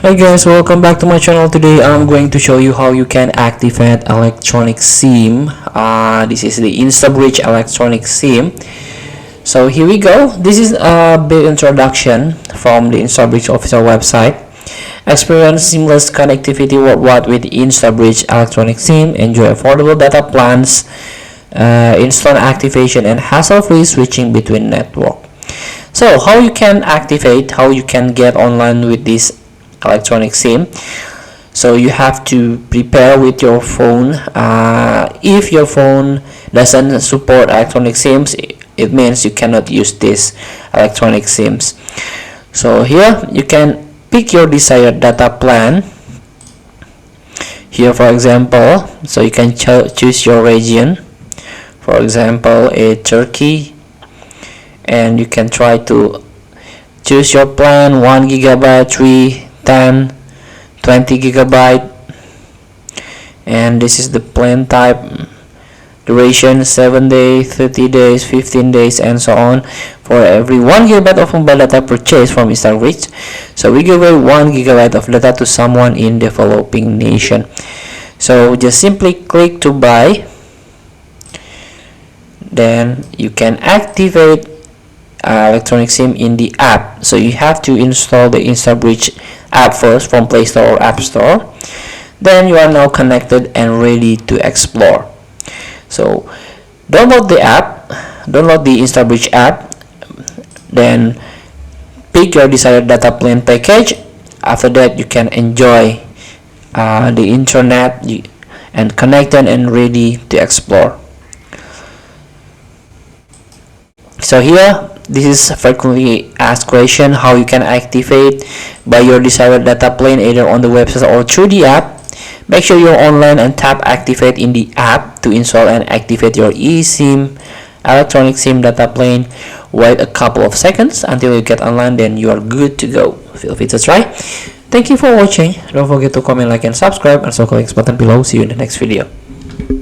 Hi guys, welcome back to my channel. Today I'm going to show you how you can activate electronic SIM. This is the Instabridge electronic SIM. So here we go. This is a big introduction from the Instabridge official website. Experience seamless connectivity worldwide with Instabridge electronic SIM. Enjoy affordable data plans, instant activation, and hassle-free switching between network. So how you can activate, how you can get online with this electronic SIM. So you have to prepare with your phone. If your phone doesn't support electronic SIMs, it means you cannot use this electronic SIMs. So here you can pick your desired data plan. Here, for example, so you can choose your region, for example a Turkey, and you can try to choose your plan: 1 GB, 3, 10, 20 GB, and this is the plan type, duration 7 days, 30 days, 15 days, and so on. For every 1 GB of mobile data purchased from Instabridge, so we give away 1 GB of data to someone in developing nation. So just simply click to buy, then you can activate electronic SIM in the app. So you have to install the Instabridge app first from Play Store or App Store. Then you are now connected and ready to explore. So download the app, download the Instabridge app, then pick your desired data plan package. After that, you can enjoy the internet and connected and ready to explore. So here, this is a frequently asked question: how you can activate by your desired data plan either on the website or through the app. Make sure you're online and tap activate in the app to install and activate your eSIM electronic SIM data plan. Wait a couple of seconds until you get online, then you are good to go. Feel free to try. Thank you for watching. Don't forget to comment, like, and subscribe, and also click this button below. See you in the next video.